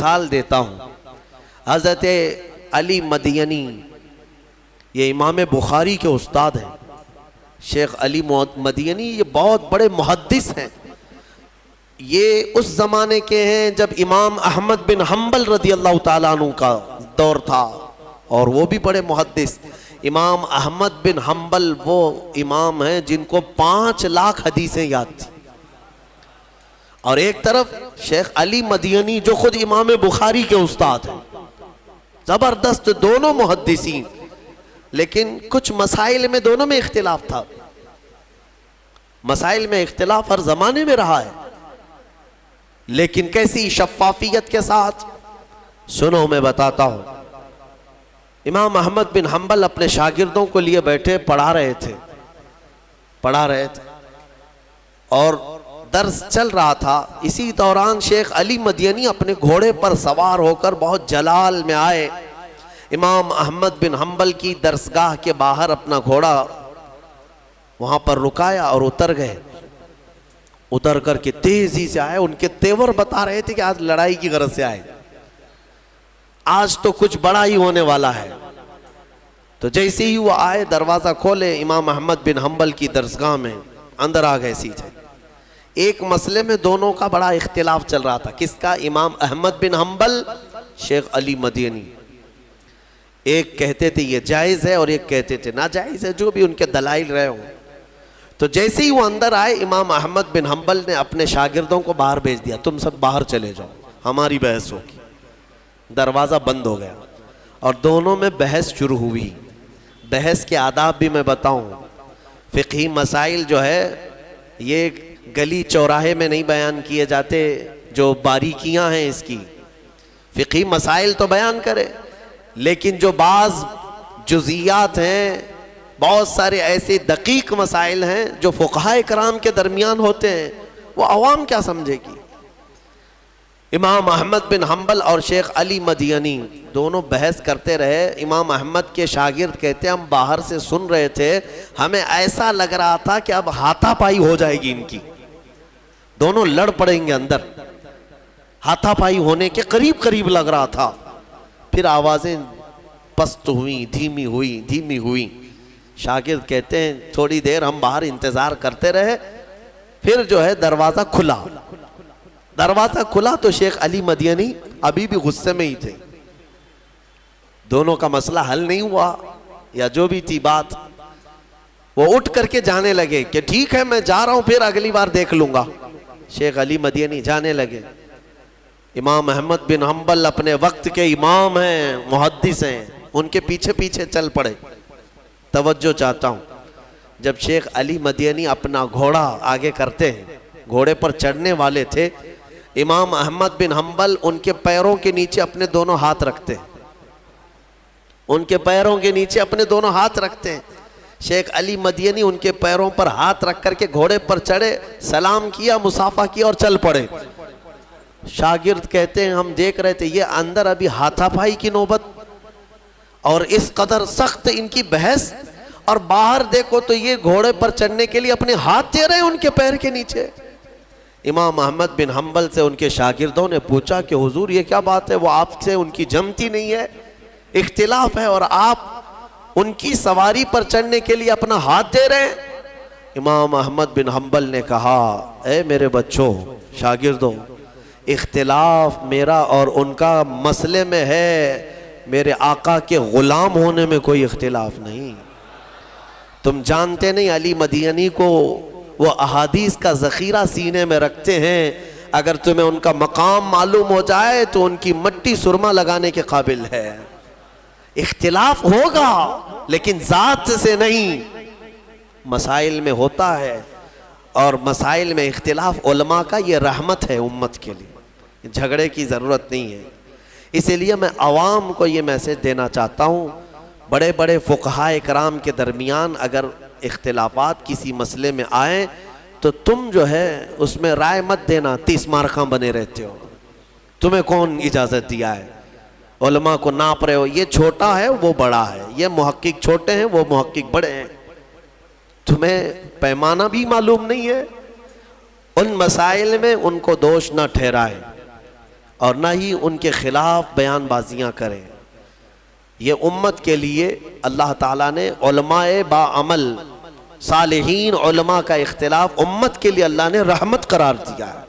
मिसाल देता हूँ। हज़रत अली मदीनी, ये इमाम बुखारी के उस्ताद हैं, शेख अली मदीनी, ये बहुत बड़े मुहद्दिस हैं। ये उस ज़माने के हैं जब इमाम अहमद बिन हम्बल रज़ी अल्लाह ताला अन्हु का दौर था, और वो भी बड़े मुहद्दिस। इमाम अहमद बिन हम्बल वो इमाम हैं जिनको 5 लाख हदीसें याद थी, और एक तरफ शेख अली मदीनी जो खुद इमाम बुखारी के उस्ताद हैं, ज़बरदस्त दोनों मुहद्दिसीन। लेकिन कुछ मसाइल में दोनों में इख्तिलाफ था। मसाइल में इख्तिलाफ हर ज़माने में रहा है, लेकिन कैसी शफ़ाफ़ियत के साथ। सुनो मैं बताता हूँ। इमाम अहमद बिन हम्बल अपने शागिर्दों को लिए बैठे पढ़ा रहे थे, और दर्स चल रहा था। इसी दौरान शेख अली मदीनी अपने घोड़े पर सवार होकर बहुत जलाल में आए। इमाम अहमद बिन हम्बल की दरसगाह के बाहर अपना घोड़ा वहाँ पर रुकाया और उतर गए। उतर करके तेजी से आए। उनके तेवर बता रहे थे कि आज लड़ाई की गरज से आए, आज तो कुछ बड़ा ही होने वाला है। तो जैसे ही वो आए, दरवाज़ा खोले, इमाम अहमद बिन हम्बल की दरसगाह में अंदर आ गए सीधे। एक मसले में दोनों का बड़ा इख्तिलाफ चल रहा था। किसका? इमाम अहमद बिन हम्बल, शेख अली मदीनी। एक कहते थे ये जायज़ है और एक कहते थे नाजायज़ है, जो भी उनके दलाइल रहे हों। तो जैसे ही वो अंदर आए, इमाम अहमद बिन हम्बल ने अपने शागिर्दों को बाहर भेज दिया, तुम सब बाहर चले जाओ, हमारी बहस होगी। दरवाज़ा बंद हो गया और दोनों में बहस शुरू हुई। बहस के आदाब भी मैं बताऊं। फ़िक़ही मसाइल जो है ये गली चौराहे में नहीं बयान किए जाते, जो बारीकियां हैं इसकी। फ़िक़ही मसाइल तो बयान करे, लेकिन जो बाज़ जुज़ियात हैं, बहुत सारे ऐसे दकीक मसाइल हैं जो फ़ुक़हा कराम के दरमियान होते हैं, वो अवाम क्या समझेगी। इमाम अहमद बिन हम्बल और शेख अली मदीनी दोनों बहस करते रहे। इमाम अहमद के शागिर्द कहते हम बाहर से सुन रहे थे, हमें ऐसा लग रहा था कि अब हाथापाई हो जाएगी इनकी, दोनों लड़ पड़ेंगे अंदर। हाथापाई होने के करीब करीब लग रहा था। फिर आवाज़ें पस्त हुई, धीमी हुई। शागिर्द कहते हैं थोड़ी देर हम बाहर इंतज़ार करते रहे, फिर जो है दरवाज़ा खुला तो शेख अली मदीनी अभी भी गुस्से में ही थे। दोनों का मसला हल नहीं हुआ, या जो भी थी बात, वो उठ करके जाने लगे कि ठीक है मैं जा रहा हूं, फिर अगली बार देख लूंगा। शेख अली मदीनी जाने लगे। इमाम अहमद बिन हम्बल अपने वक्त के इमाम हैं, मुहद्दिस हैं, उनके पीछे पीछे चल पड़े। तवज्जो चाहता हूं, जब शेख अली मदीनी अपना घोड़ा आगे करते हैं, घोड़े पर चढ़ने वाले थे, इमाम अहमद बिन हम्बल उनके पैरों के नीचे अपने दोनों हाथ रखते हैं। उनके पैरों के नीचे अपने दोनों हाथ रखते हैं। शेख अली मदीनी उनके पैरों पर हाथ रख करके घोड़े पर चढ़े, सलाम किया, मुसाफा किया और चल पड़े। शागिर्द कहते हैं हम देख रहे थे ये अंदर अभी हाथापाई की नौबत और इस कदर सख्त इनकी बहस, और बाहर देखो तो ये घोड़े पर चढ़ने के लिए अपने हाथ दे रहे हैं उनके पैर के नीचे। इमाम अहमद बिन हम्बल से उनके शागिर्दों ने पूछा कि हुजूर ये क्या बात है, वो आपसे उनकी जमती नहीं है, इख्तिलाफ है, और आप उनकी सवारी पर चढ़ने के लिए अपना हाथ दे रहे हैं। इमाम अहमद बिन हम्बल ने कहा, ए मेरे बच्चों, शागिर्दों, इख्तिलाफ मेरा और उनका मसले में है, मेरे आका के गुलाम होने में कोई इख्तिलाफ नहीं। तुम जानते नहीं अली मदीनी को वो अहादीस का ज़ख़ीरा सीने में रखते हैं, अगर तुम्हें उनका मकाम मालूम हो जाए तो उनकी मट्टी सुरमा लगाने के काबिल है। इख्तिलाफ होगा लेकिन ज़ात से नहीं, मसाइल में होता है, और मसाइल में इख्तिलाफ उलमा का ये रहमत है उम्मत के लिए, झगड़े की ज़रूरत नहीं है। इसीलिए मैं आवाम को ये मैसेज देना चाहता हूँ, बड़े बड़े फ़ुक़हा कराम के दरमियान अगर इख्तिलाफ़ात किसी मसले में आए तो तुम जो है उसमें राय मत देना, 30 मार्का बने रहते हो। तुम्हें कौन इजाज़त दिया है? उलमा को नाप रहे हो, ये छोटा है वो बड़ा है, ये मुहक्किक छोटे हैं वो मुहक्किक बड़े हैं। तुम्हें पैमाना भी मालूम नहीं है। उन मसाइल में उनको दोष न ठहराए। और ना ही उनके खिलाफ बयानबाजियां करें। ये उम्मत के लिए अल्लाह ताला ने उलमाए बाअमल सालिहीन उलमा का इख्तिलाफ उम्मत के लिए अल्लाह ने रहमत करार दिया है।